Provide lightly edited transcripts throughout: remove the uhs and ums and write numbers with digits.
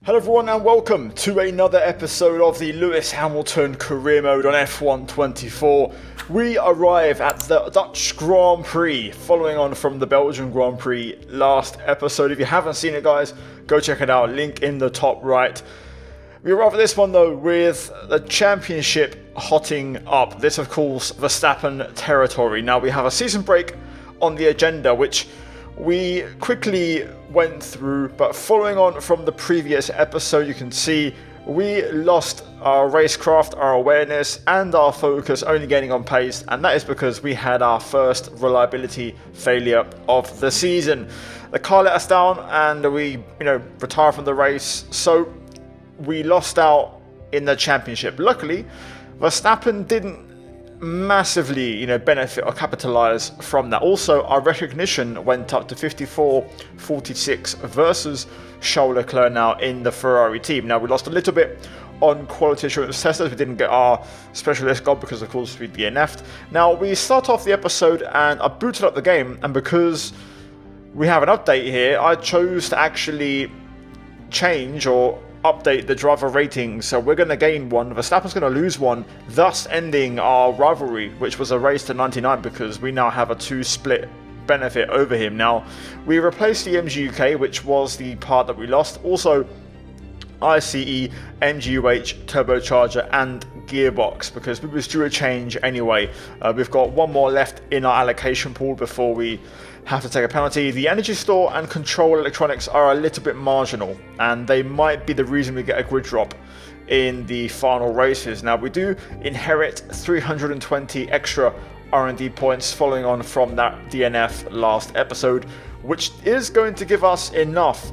Hello everyone and welcome to another episode of the Lewis Hamilton career mode on F1 24. We arrive at the Dutch Grand Prix following on from the Belgian Grand Prix last episode. If you haven't seen it guys, go check it out, link in the top right. We arrive at this one though with the championship hotting up. This of course Verstappen territory. Now we have a season break on the agenda which we quickly went through, but following on from the previous episode, you can see we lost our racecraft, our awareness, and our focus, only gaining on pace, and that is because we had our first reliability failure of the season. The car let us down, and we, retired from the race, so we lost out in the championship. Luckily, Verstappen didn't massively benefit or capitalize from that. Also, our recognition went up to 54-46 versus Charles Leclerc now in the Ferrari team. Now we lost a little bit on quality assurance testers. We didn't get our specialist gold because of course we'd DNF'd. Now we start off the episode and I booted up the game, and because we have an update here, I chose to actually change or update the driver ratings. So we're going to gain one, Verstappen's going to lose one, thus ending our rivalry, which was a race to 99, because we now have a 2 split benefit over him. Now we replaced the MGUK, which was the part that we lost, also ICE, MGUH, turbocharger and gearbox, because we was due a change anyway. We've got one more left in our allocation pool before we have to take a penalty. The energy store and control electronics are a little bit marginal, and they might be the reason we get a grid drop in the final races. Now we do inherit 320 extra R&D points following on from that DNF last episode, which is going to give us enough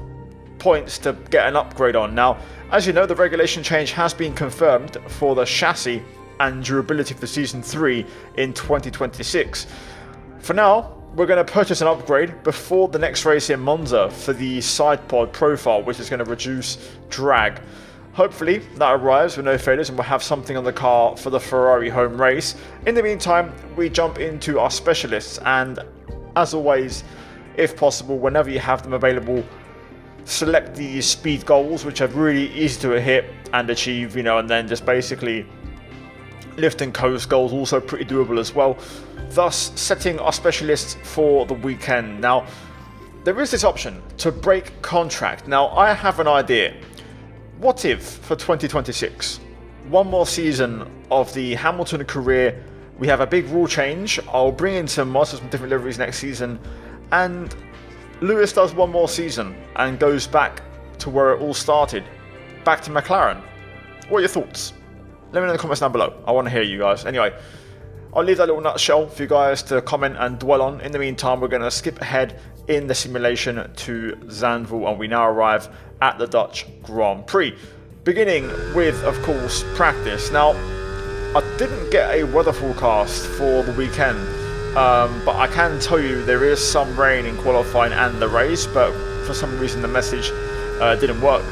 points to get an upgrade on. Now, as you know, the regulation change has been confirmed for the chassis and durability for Season 3 in 2026. For now, we're going to purchase an upgrade before the next race in Monza for the side pod profile, which is going to reduce drag. Hopefully that arrives with no failures and we'll have something on the car for the Ferrari home race. In the meantime, we jump into our specialists, and as always, if possible, whenever you have them available, select the speed goals, which are really easy to hit and achieve, and then just basically lift and coast goals, also pretty doable as well, thus setting our specialists for the weekend. Now, there is this option to break contract. Now, I have an idea. What if, for 2026, one more season of the Hamilton career, we have a big rule change, I'll bring in some mods, some different liveries next season, and Lewis does one more season and goes back to where it all started, back to McLaren. What are your thoughts? Let me know in the comments down below. I want to hear you guys. Anyway, I'll leave that little nutshell for you guys to comment and dwell on. In the meantime, we're going to skip ahead in the simulation to Zandvoort, and we now arrive at the Dutch Grand Prix. Beginning with, of course, practice. Now, I didn't get a weather forecast for the weekend, but I can tell you there is some rain in qualifying and the race, but for some reason the message didn't work.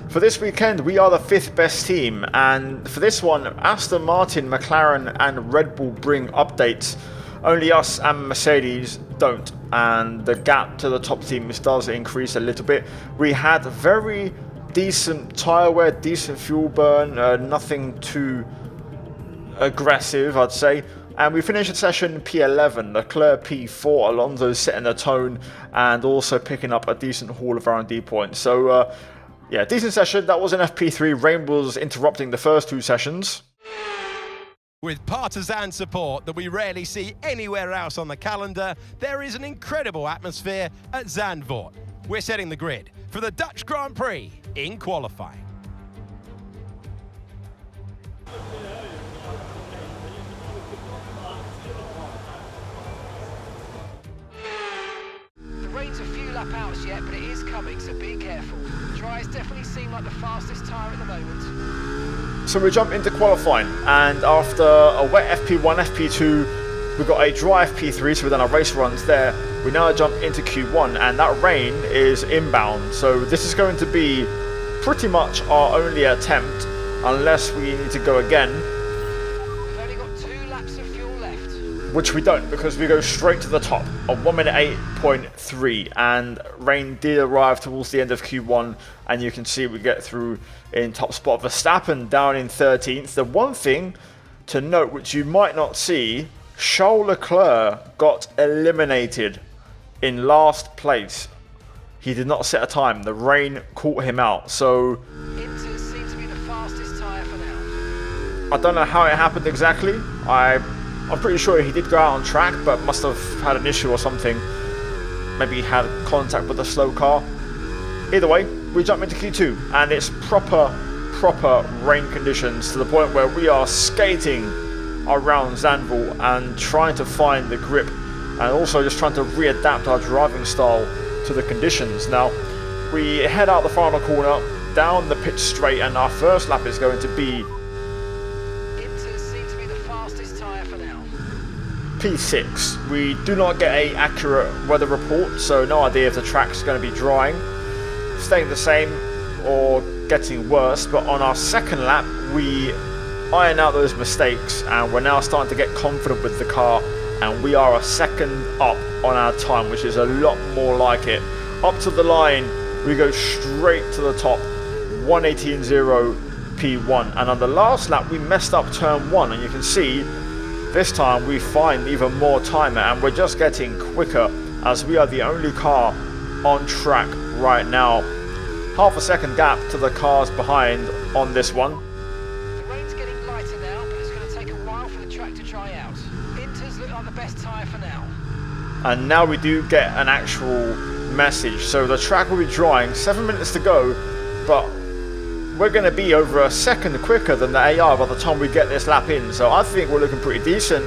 For this weekend, we are the 5th best team, and for this one, Aston Martin, McLaren and Red Bull bring updates. Only us and Mercedes don't, and the gap to the top teams does increase a little bit. We had very decent tyre wear, decent fuel burn, nothing too aggressive, I'd say. And we finished the session P11, Leclerc P4, Alonso setting the tone and also picking up a decent haul of R&D points. So, yeah, decent session. That was an FP3. Rain was interrupting the first 2 sessions. With partisan support that we rarely see anywhere else on the calendar, there is an incredible atmosphere at Zandvoort. We're setting the grid for the Dutch Grand Prix in qualifying. The rain's a few lap outs yet, but it is coming, so be careful. Dries definitely seem like the fastest tyre at the moment. So we jump into qualifying, and after a wet FP1, FP2, we've got a dry FP3, so we've done our race runs there. We now jump into Q1, and that rain is inbound, so this is going to be pretty much our only attempt, unless we need to go again. We've only got 2 laps of fuel left. which we don't, because we go straight to the top of 1 minute 8.3, and rain did arrive towards the end of Q1, and you can see we get through in top spot. Verstappen down in 13th. The one thing to note, which you might not see, Charles Leclerc got eliminated in last place. He did not set a time. The rain caught him out. So Inter seem to be the fastest tyre for now. I don't know how it happened exactly. I'm pretty sure he did go out on track, but must have had an issue or something. Maybe he had contact with a slow car. Either way, we jump into Q2, and it's proper rain conditions, to the point where we are skating around Zandvoort and trying to find the grip, and also just trying to readapt our driving style to the conditions. Now, we head out the final corner, down the pitch straight, and our first lap is going to be Inter seem to be the fastest tyre for now. P6. We do not get an accurate weather report, so no idea if the track's going to be drying, staying the same, or getting worse. But on our second lap, we iron out those mistakes, and we're now starting to get confident with the car, and we are a second up on our time, which is a lot more like it. Up to the line, we go straight to the top, 1:18.0 P1, and on the last lap we messed up turn 1, and you can see this time we find even more time, and we're just getting quicker as we are the only car on track right now. Half a second gap to the cars behind on this one. The rain's getting lighter now, but it's going to take a while for the track to dry out. Inter's look like the best tyre for now. And now we do get an actual message. So the track will be drying, 7 minutes to go, but we're going to be over a second quicker than the AI by the time we get this lap in. So I think we're looking pretty decent,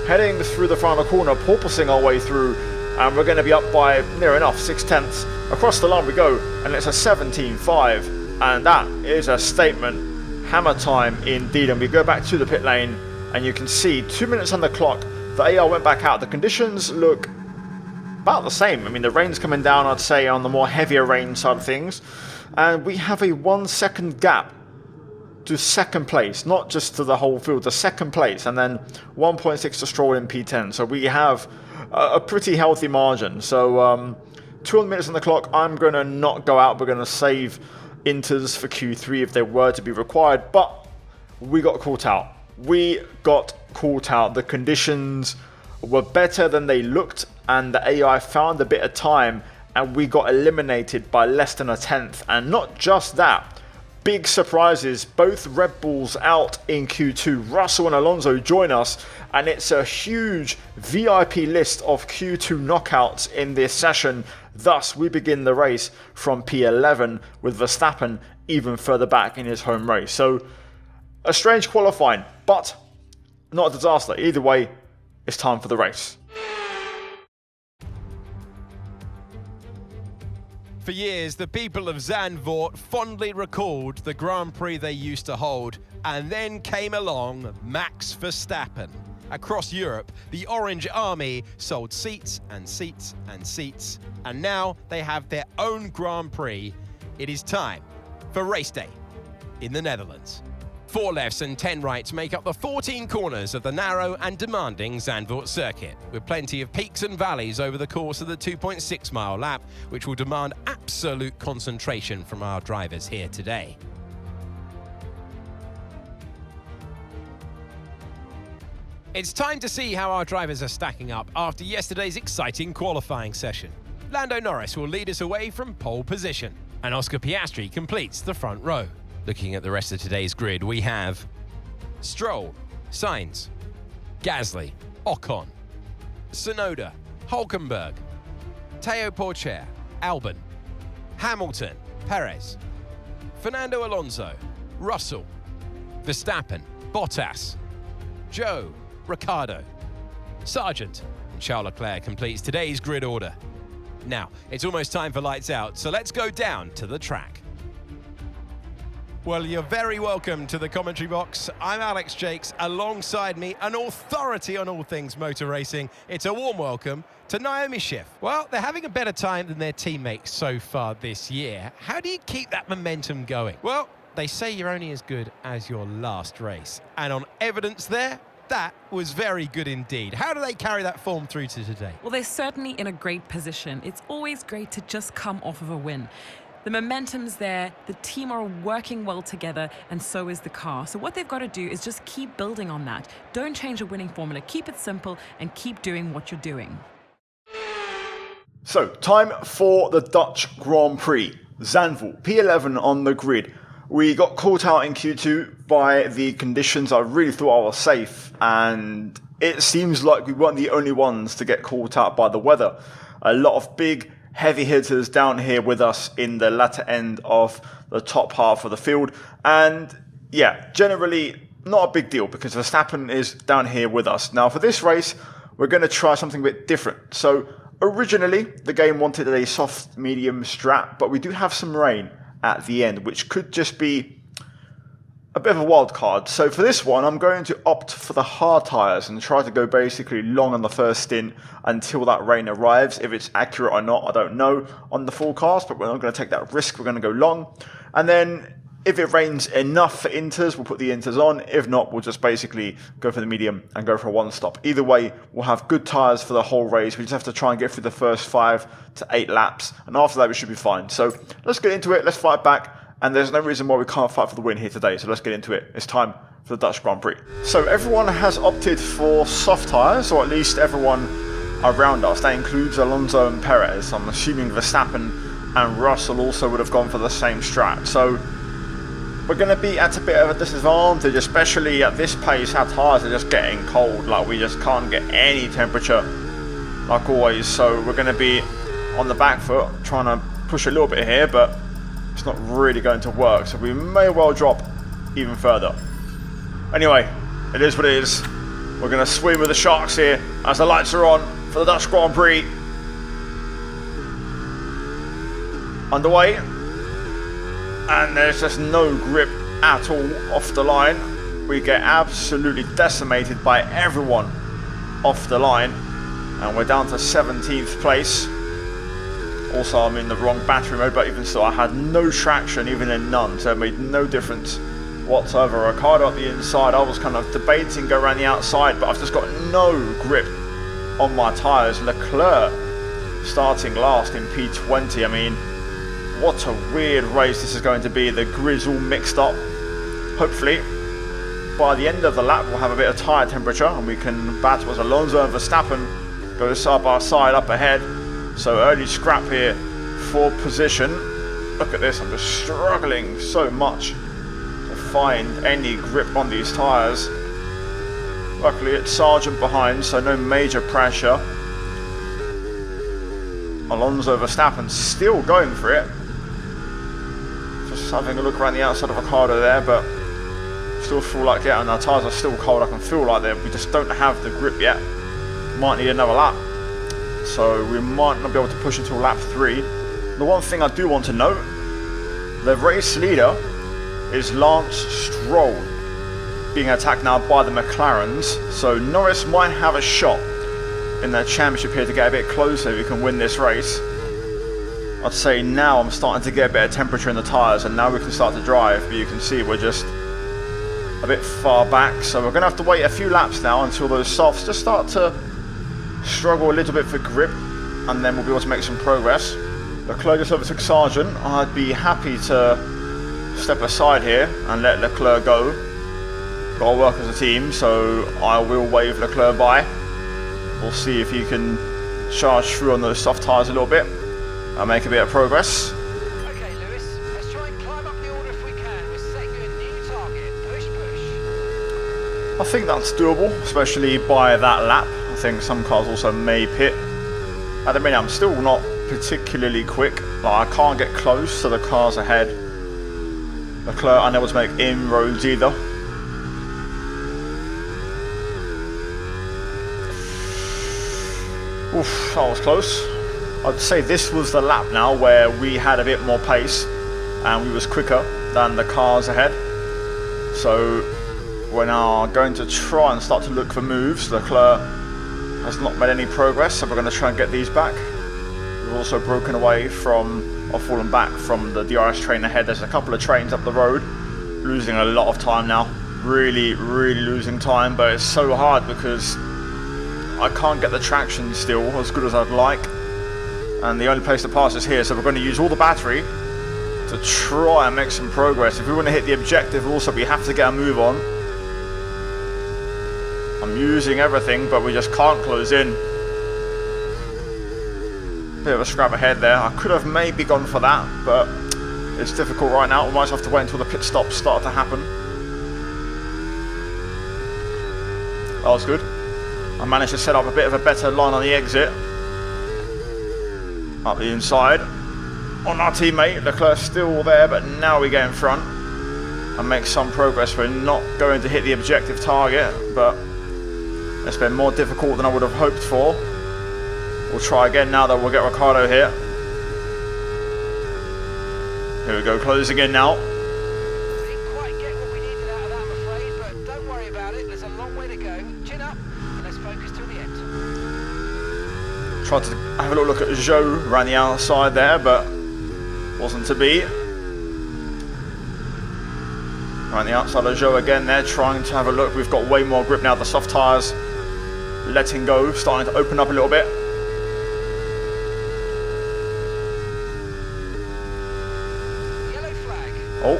heading through the final corner, porpoising our way through, and we're going to be up by near enough 6/10. Across the line we go, and it's a 17.5, and that is a statement. Hammer time indeed. And we go back to the pit lane, and you can see 2 minutes on the clock. The AR went back out. The conditions look about the same. I mean, the rain's coming down, I'd say, on the more heavier rain side of things, and we have a 1 second gap to second place, not just to the whole field, to second place, and then 1.6 to Stroll in P10. So we have a pretty healthy margin. So 2 minutes on the clock. I'm going to not go out. We're going to save inters for Q3 if they were to be required, but we got caught out. The conditions were better than they looked, and the AI found a bit of time, and we got eliminated by less than a tenth. And not just that, big surprises, both Red Bulls out in Q2. Russell and Alonso join us, and it's a huge VIP list of Q2 knockouts in this session. Thus, we begin the race from P11 with Verstappen even further back in his home race. So, a strange qualifying, but not a disaster. Either way, it's time for the race. For years, the people of Zandvoort fondly recalled the Grand Prix they used to hold, and then came along Max Verstappen. Across Europe, the Orange Army sold seats and seats and seats, and now they have their own Grand Prix. It is time for race day in the Netherlands. 4 lefts and 10 rights make up the 14 corners of the narrow and demanding Zandvoort circuit, with plenty of peaks and valleys over the course of the 2.6-mile lap, which will demand absolute concentration from our drivers here today. It's time to see how our drivers are stacking up after yesterday's exciting qualifying session. Lando Norris will lead us away from pole position, and Oscar Piastri completes the front row. Looking at the rest of today's grid, we have Stroll, Sainz, Gasly, Ocon, Tsunoda, Hülkenberg, Teo Pourchaire, Albon, Hamilton, Perez, Fernando Alonso, Russell, Verstappen, Bottas, Joe, Ricciardo, Sargent, and Charles Leclerc completes today's grid order. Now, it's almost time for lights out, so let's go down to the track. Well, you're very welcome to the commentary box. I'm Alex Jakes. Alongside me, an authority on all things motor racing. It's a warm welcome to Naomi Schiff. Well, they're having a better time than their teammates so far this year. How do you keep that momentum going? Well, they say you're only as good as your last race. And on evidence there, That was very good indeed. How do they carry that form through to today? Well, they're certainly in a great position. It's always great to just come off of a win. The momentum's there, the team are working well together, and so is the car. So what they've got to do is just keep building on that. Don't change a winning formula. Keep it simple and keep doing what you're doing. So, time for the Dutch Grand Prix. Zandvoort, P11 on the grid. We got caught out in Q2 by the conditions. I really thought I was safe, and it seems like we weren't the only ones to get caught out by the weather. A lot of big, heavy hitters down here with us in the latter end of the top half of the field. And yeah, generally not a big deal because Verstappen is down here with us. Now for this race, we're going to try something a bit different. So originally, the game wanted a soft medium strat, but we do have some rain at the end, which could just be a bit of a wild card. So for this one, I'm going to opt for the hard tyres and try to go basically long on the first stint until that rain arrives. If it's accurate or not, I don't know on the forecast, but we're not going to take that risk. We're going to go long. And then if it rains enough for inters, we'll put the inters on. If not, we'll just basically go for the medium and go for a one stop. Either way, we'll have good tyres for the whole race. We just have to try and get through the first 5 to 8 laps. And after that, we should be fine. So let's get into it. Let's fight back. And there's no reason why we can't fight for the win here today. So let's get into it. It's time for the Dutch Grand Prix. So everyone has opted for soft tyres, or at least everyone around us. That includes Alonso and Perez. I'm assuming Verstappen and Russell also would have gone for the same strat. So we're going to be at a bit of a disadvantage, especially at this pace. Our tyres are just getting cold. Like, we just can't get any temperature, like always. So we're going to be on the back foot, trying to push a little bit here, but it's not really going to work. So we may well drop even further. Anyway, it is what it is. We're going to swim with the sharks here as the lights are on for the Dutch Grand Prix. Underway. And there's just no grip at all off the line. We get absolutely decimated by everyone off the line. And we're down to 17th place. Also, I'm in the wrong battery mode, but even so, I had no traction, even in none. So it made no difference whatsoever. Ricardo at the inside, I was kind of debating go around the outside, but I've just got no grip on my tyres. Leclerc starting last in P20. I mean, what a weird race this is going to be. The grid's all mixed up. Hopefully, by the end of the lap, we'll have a bit of tyre temperature and we can battle as Alonso and Verstappen go side by side up ahead. So early scrap here for position. Look at this, I'm just struggling so much to find any grip on these tyres. Luckily it's Sargent behind, so no major pressure. Alonso Verstappen still going for it. Just having a look around the outside of Ricardo there, but still feel like, yeah, and our tyres are still cold. I can feel like we just don't have the grip yet. Might need another lap. So we might not be able to push until lap 3. The one thing I do want to note, the race leader is Lance Stroll, being attacked now by the McLarens. So Norris might have a shot in the championship here to get a bit closer if we can win this race. I'd say now I'm starting to get a bit of temperature in the tyres and now we can start to drive, but you can see we're just a bit far back. So we're going to have to wait a few laps now until those softs just start to struggle a little bit for grip, and then we'll be able to make some progress. Leclerc just overtook Sargent. I'd be happy to step aside here and let Leclerc go. Got to work as a team, so I will wave Leclerc by. We'll see if he can charge through on those soft tyres a little bit and make a bit of progress. Okay, Lewis, let's try and climb up the order if we can. We're setting you a new target. Push, push. I think that's doable, especially by that lap. I think some cars also may pit. At the minute, I'm still not particularly quick. Like, I can't get close to the cars ahead. Leclerc unable to make inroads either. Oof, that was close. I'd say this was the lap now where we had a bit more pace and we was quicker than the cars ahead. So we're now going to try and start to look for moves. Leclerc has not made any progress, so we're going to try and get these back. We've also broken away from, or fallen back from the DRS train ahead. There's a couple of trains up the road, losing a lot of time now. Really losing time, but it's so hard because I can't get the traction still as good as I'd like. And the only place to pass is here, so we're going to use all the battery to try and make some progress. If we want to hit the objective also, we have to get a move on. I'm using everything, but we just can't close in. Bit of a scrap ahead there. I could have maybe gone for that, but it's difficult right now. We might have to wait until the pit stops start to happen. That was good. I managed to set up a bit of a better line on the exit. Up the inside. On our teammate, Leclerc's still there, but now we get in front and make some progress. We're not going to hit the objective target, but it's been more difficult than I would have hoped for. We'll try again now that we'll get Ricciardo here. Here we go, closing in now. Didn't quite get what we needed out of that, I'm afraid, but don't worry about it. There's a long way to go. Chin up, and let's focus till the end. Tried to have a little look at Zhou around the outside there, but wasn't to be. Around the outside of Zhou again there, trying to have a look. We've got way more grip now. The soft tyres letting go, starting to open up a little bit. Yellow flag. Oh,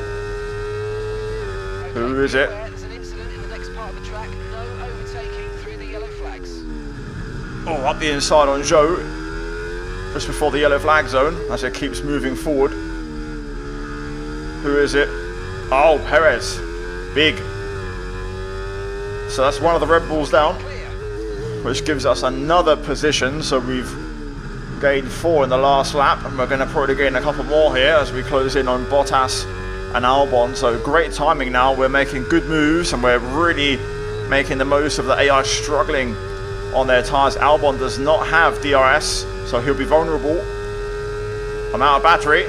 who is it? There's an incident in the next part of the track. No overtaking through the yellow flags. Oh, up the inside on Zhou, just before the yellow flag zone, as it keeps moving forward. Who is it? Oh, Perez. Big. So that's one of the Red Bulls down, which gives us another position. So we've gained 4 in the last lap, and we're going to probably gain a couple more here as we close in on Bottas and Albon. So great timing now. We're making good moves, and we're really making the most of the AI struggling on their tyres. Albon does not have DRS, so he'll be vulnerable. I'm out of battery.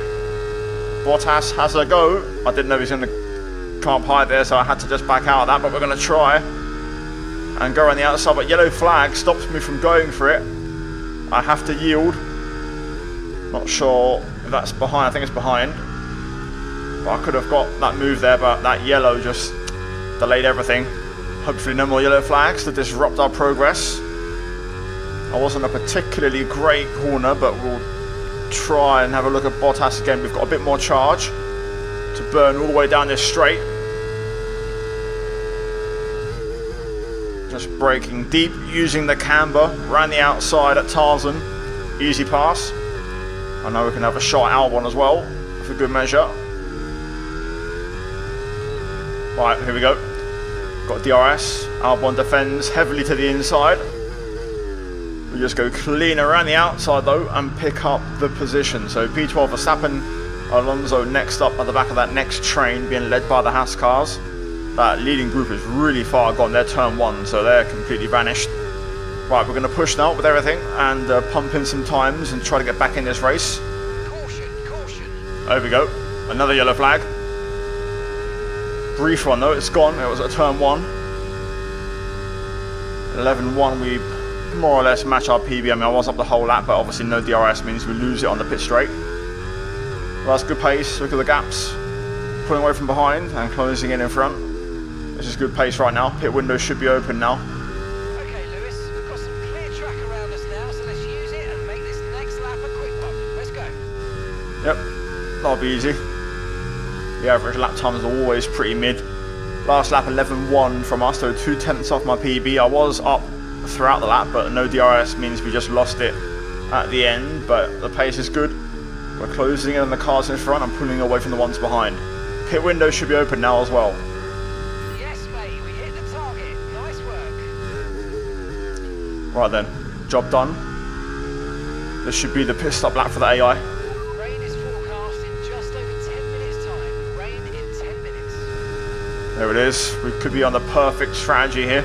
Bottas has a go. I didn't know he was going to come up high there, so I had to just back out of that, but we're going to try and go on the outside. But yellow flag stops me from going for it. I have to yield. Not sure if that's behind. I think it's behind. But I could have got that move there, but that yellow just delayed everything. Hopefully no more yellow flags to disrupt our progress. I wasn't a particularly great corner, but we'll try and have a look at Bottas again. We've got a bit more charge to burn all the way down this straight. Just braking deep, using the camber, ran the outside at Tarzan. Easy pass. I know we can have a shot at Albon as well, for good measure. Right, here we go. Got DRS. Albon defends heavily to the inside. We just go clean around the outside though and pick up the position. So P12 Verstappen, Alonso next up at the back of that next train, being led by the Haas cars. That leading group is really far gone. They're turn 1, so they're completely vanished. Right, we're going to push now with everything and pump in some times and try to get back in this race. Caution, caution. There we go. Another yellow flag. Brief one though, it's gone. It was at turn 1. 11-1, we more or less match our PB. I mean, I was up the whole lap, but obviously no DRS means we lose it on the pit straight. Well, that's good pace. Look at the gaps. Pulling away from behind and closing in front. This is good pace right now. Pit window should be open now. Okay, Lewis, we've got some clear track around us now, so let's use it and make this next lap a quick one. Let's go. Yep, that'll be easy. The average lap time is always pretty mid. Last lap 11-1 from us, so 2/10 off my PB. I was up throughout the lap, but no DRS means we just lost it at the end. But the pace is good. We're closing in on the cars in front and pulling away from the ones behind. Pit window should be open now as well. Yes, mate, we hit the target. Nice work. Right then, job done. This should be the pit stop lap for the AI. Rain is forecast in just over 10 minutes' time. Rain in 10 minutes. There it is. We could be on the perfect strategy here,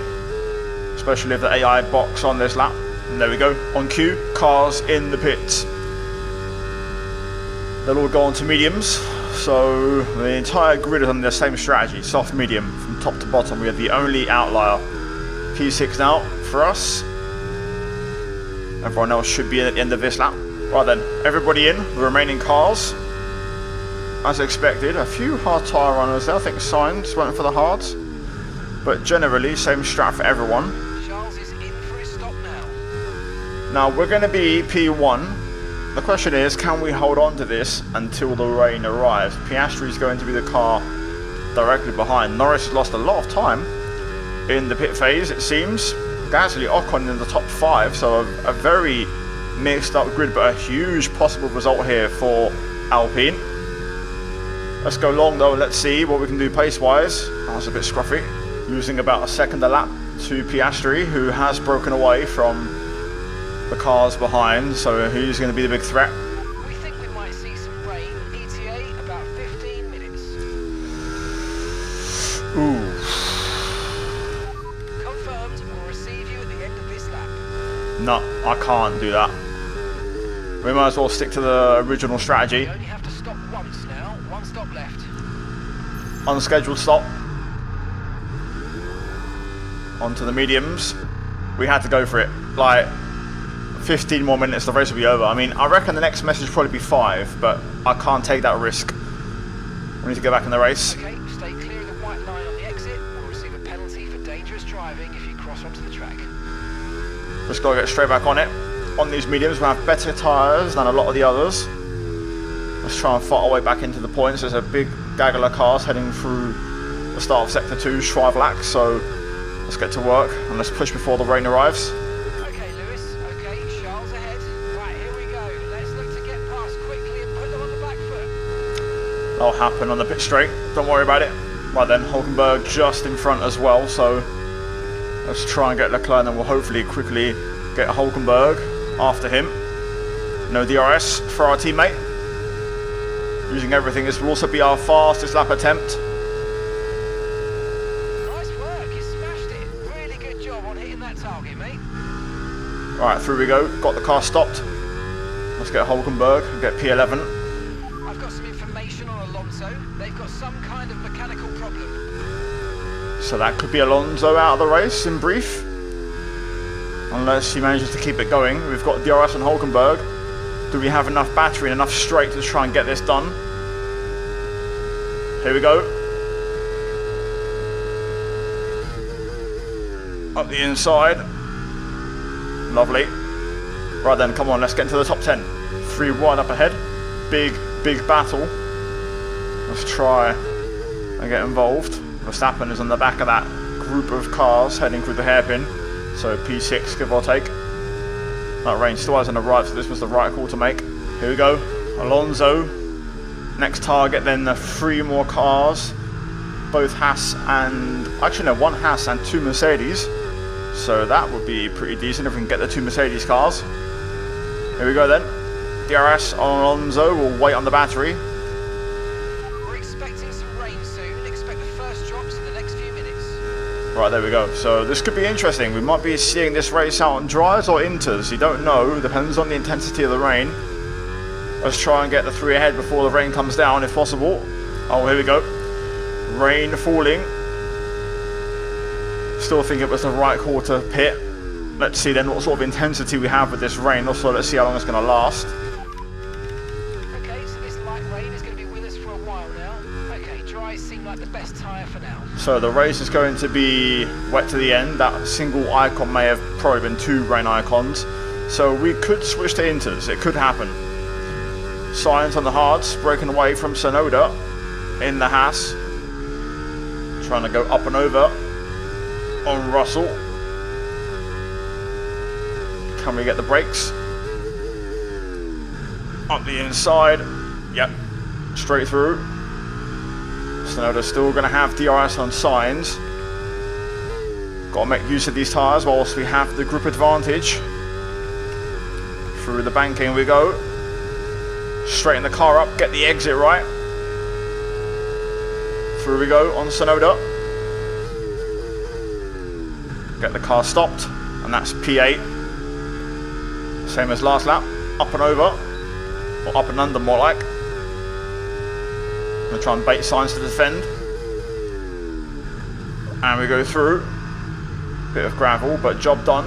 especially if the AI box on this lap. And there we go. On cue, cars in the pits. They'll all go on to mediums. So the entire grid is on the same strategy, soft medium from top to bottom. We are the only outlier. P6 now for us. Everyone else should be in at the end of this lap. Right then, everybody in, the remaining cars. As expected, a few hard tyre runners there. I think Sainz went for the hards. but generally same strat for everyone. Charles is in for his stop now. Now we're going to be P1. The question is, can we hold on to this until the rain arrives? Piastri is going to be the car directly behind. Norris has lost a lot of time in the pit phase, it seems. Gasly, Ocon in the top 5, so a very mixed up grid, but a huge possible result here for Alpine. Let's go long though, let's see what we can do pace wise. That was a bit scruffy, losing about a second a lap to Piastri, who has broken away from the cars behind, so he's going to be the big threat. We think we might see some rain. ETA about 15 minutes. Ooh. Confirmed. We'll receive you at the end of this lap. No, I can't do that. We might as well stick to the original strategy. You only have to stop once now. One stop left. Unscheduled stop. Onto the mediums. We had to go for it. Like, 15 more minutes, the race will be over. I mean, I reckon the next message will probably be 5, but I can't take that risk. We need to go back in the race. Okay, stay clear of the white line on the exit. We'll receive a penalty for dangerous driving if you cross onto the track. Just got to get straight back on it. On these mediums, we have better tyres than a lot of the others. Let's try and fight our way back into the points. There's a big gaggle of cars heading through the start of Sector 2, Schweivelach, so let's get to work and let's push before the rain arrives. Okay, Lewis. Okay, Charles ahead. Right, here we go. Let's look to get past quickly and put them on the back foot. That'll happen on the pit straight. Don't worry about it. Right then, Hulkenberg just in front as well, so let's try and get Leclerc, and then we'll hopefully quickly get Hulkenberg after him. No DRS for our teammate. Using everything. This will also be our fastest lap attempt. Nice work. You smashed it. Really good job on hitting that target, mate. Right, through we go. Got the car stopped. Let's get Hulkenberg and get P11. I've got some information on Alonso. They've got some kind of mechanical problem. So that could be Alonso out of the race in brief. Unless he manages to keep it going. We've got DRS and Hulkenberg. Do we have enough battery and enough straight to try and get this done? Here we go. Up the inside. Lovely. Right then, come on, let's get into the top 10. 3 wide up ahead. Big battle. Let's try and get involved. Verstappen is on the back of that group of cars heading through the hairpin. So P6, give or take. That rain still hasn't arrived, so this was the right call to make. Here we go. Alonso. Next target, then the 3 more cars. Both Haas and... Actually, no, 1 Haas and 2 Mercedes. So that would be pretty decent if we can get the 2 Mercedes cars. Here we go then. DRS on Alonso. We'll wait on the battery. We're expecting some rain soon. Expect the first drops in the next few minutes. Right, there we go. So this could be interesting. We might be seeing this race out on dries or inters. You don't know. Depends on the intensity of the rain. Let's try and get the 3 ahead before the rain comes down, if possible. Oh, here we go. Rain falling. Still think it was the right call to pit. Let's see then what sort of intensity we have with this rain. Also, let's see how long it's going to last. Okay, so this light rain is going to be with us for a while now. Okay, dries seem like the best tyre for now. So the race is going to be wet to the end. That single icon may have probably been 2 rain icons. So we could switch to inters. It could happen. Science on the hards, breaking away from Sonoda in the Haas. Trying to go up and over on Russell. Can we get the brakes? Up the inside. Yep. Straight through. Sonoda's still going to have DRS on Sainz. Got to make use of these tyres whilst we have the grip advantage. Through the banking we go. Straighten the car up, get the exit right. Through we go on Sonoda. Get the car stopped, and that's P8. Same as last lap, up and over, or up and under more like. I'm going to try and bait Sainz to defend. And we go through. Bit of gravel, but job done.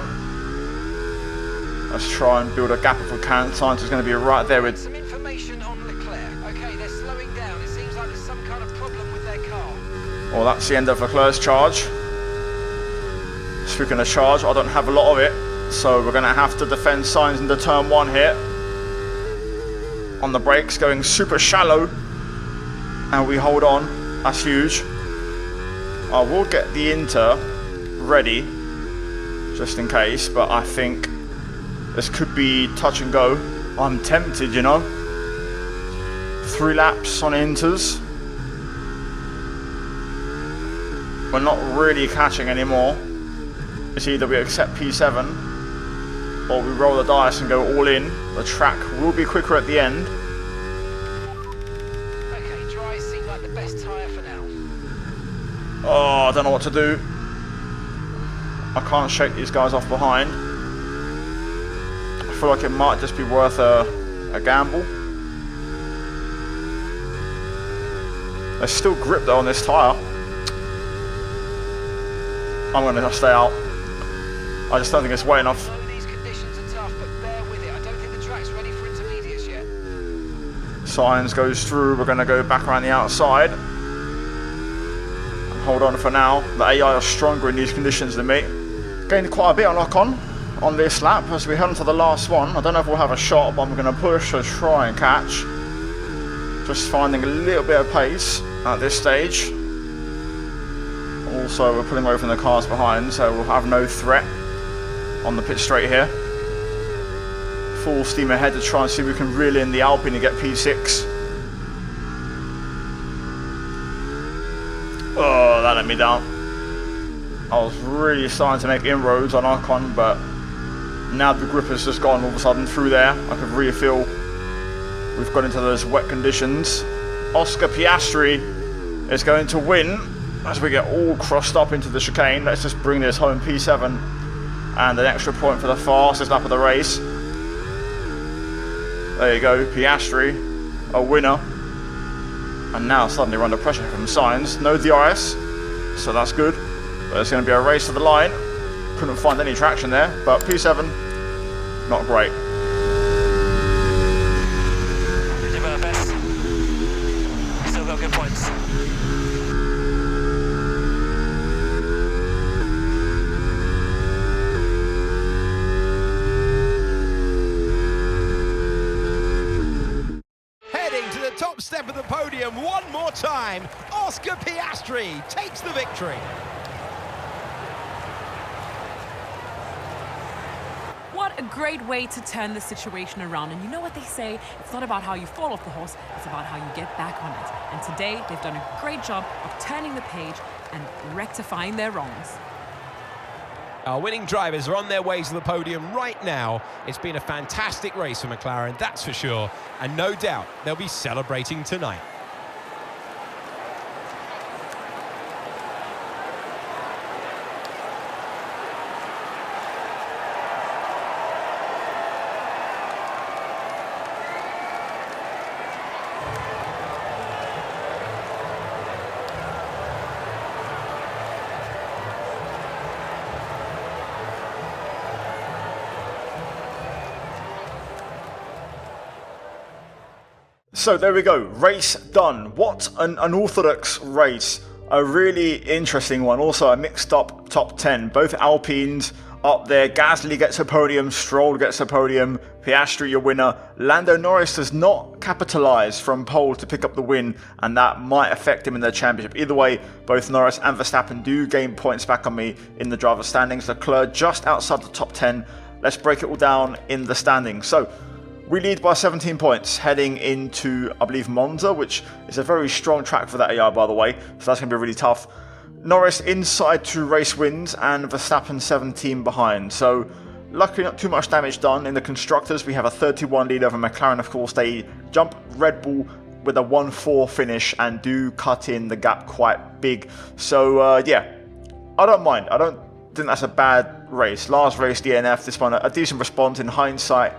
Let's try and build a gap if we can. Sainz is going to be right there with... Some information on Leclerc. Okay, they're slowing down. It seems like there's some kind of problem with their car. Well, that's the end of Leclerc's charge. Speaking of charge, I don't have a lot of it, so we're going to have to defend signs into turn 1 here. On the brakes, going super shallow, and we hold on. That's huge. I will get the inter ready, just in case, but I think this could be touch and go. I'm tempted, you know. 3 laps on inters. We're not really catching anymore. It's either we accept P7 or we roll the dice and go all in. The track will be quicker at the end. Okay, dries seem like the best tyre for now. Oh, I don't know what to do. I can't shake these guys off behind. I feel like it might just be worth a gamble. There's still grip though on this tyre. I'm going to stay out. I just don't think it's wet enough. I know these conditions are tough, but bear with it. I don't think the track's ready for intermediates yet. Signs goes through. We're going to go back around the outside. Hold on for now. The AI are stronger in these conditions than me. Gained quite a bit on lock-on on this lap as we head on to the last one. I don't know if we'll have a shot, but I'm going to push to try and catch. Just finding a little bit of pace at this stage. Also, we're pulling away from the cars behind, so we'll have no threat on the pit straight here. Full steam ahead to try and see if we can reel in the Alpine and get P6. Oh, that let me down. I was really starting to make inroads on Ocon, but now the grip has just gone all of a sudden through there. I can really feel we've got into those wet conditions. Oscar Piastri is going to win as we get all crossed up into the chicane. Let's just bring this home. P7 and an extra point for the fastest lap of the race. There you go, Piastri, a winner. And now suddenly we're under pressure from Sainz. No DRS, so that's good. But it's going to be a race to the line. Couldn't find any traction there, but P7, not great. We did our best. Still got good points. Top step of the podium one more time. Oscar Piastri takes the victory. What a great way to turn the situation around. And you know what they say? It's not about how you fall off the horse, it's about how you get back on it. And today, they've done a great job of turning the page and rectifying their wrongs. Our winning drivers are on their way to the podium right now. It's been a fantastic race for McLaren, that's for sure. And no doubt they'll be celebrating tonight. So there we go, race done. What an unorthodox race. A really interesting one. Also a mixed up top 10. Both Alpines up there. Gasly gets a podium, Stroll gets a podium, Piastri your winner. Lando Norris does not capitalise from pole to pick up the win, and that might affect him in the championship. Either way, both Norris and Verstappen do gain points back on me in the driver's standings. Leclerc just outside the top 10. Let's break it all down in the standings. So we lead by 17 points heading into, I believe, Monza, which is a very strong track for that AI, by the way. So that's going to be really tough. Norris inside 2 race wins and Verstappen 17 behind. So luckily not too much damage done. In the constructors, we have a 31 lead over McLaren. Of course, they jump Red Bull with a 1-4 finish and do cut in the gap quite big. So yeah, I don't mind. I don't think that's a bad race. Last race, DNF, this one a decent response in hindsight.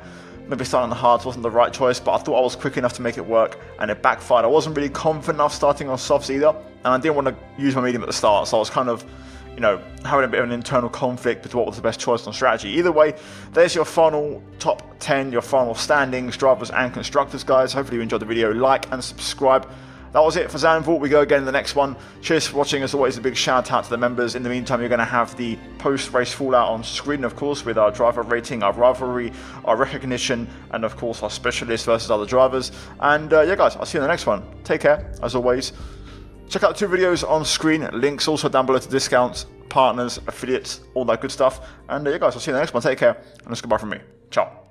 Maybe starting on the hards wasn't the right choice, but I thought I was quick enough to make it work, and it backfired. I wasn't really confident enough starting on softs either, and I didn't want to use my medium at the start, so I was kind of, you know, having a bit of an internal conflict with what was the best choice on strategy. Either way, there's your final top 10, your final standings, drivers and constructors, guys. Hopefully you enjoyed the video. Like and subscribe. that was it for Zandvoort. We go again in the next one. Cheers for watching. As always, a big shout out to the members. In the meantime, you're going to have the post-race fallout on screen, of course, with our driver rating, our rivalry, our recognition, and of course our specialist versus other drivers. And yeah, guys, I'll see you in the next one. Take care, as always. Check out the 2 videos on screen. Links also down below to discounts, partners, affiliates, all that good stuff. And yeah, guys, I'll see you in the next one. Take care, and that's goodbye from me. Ciao.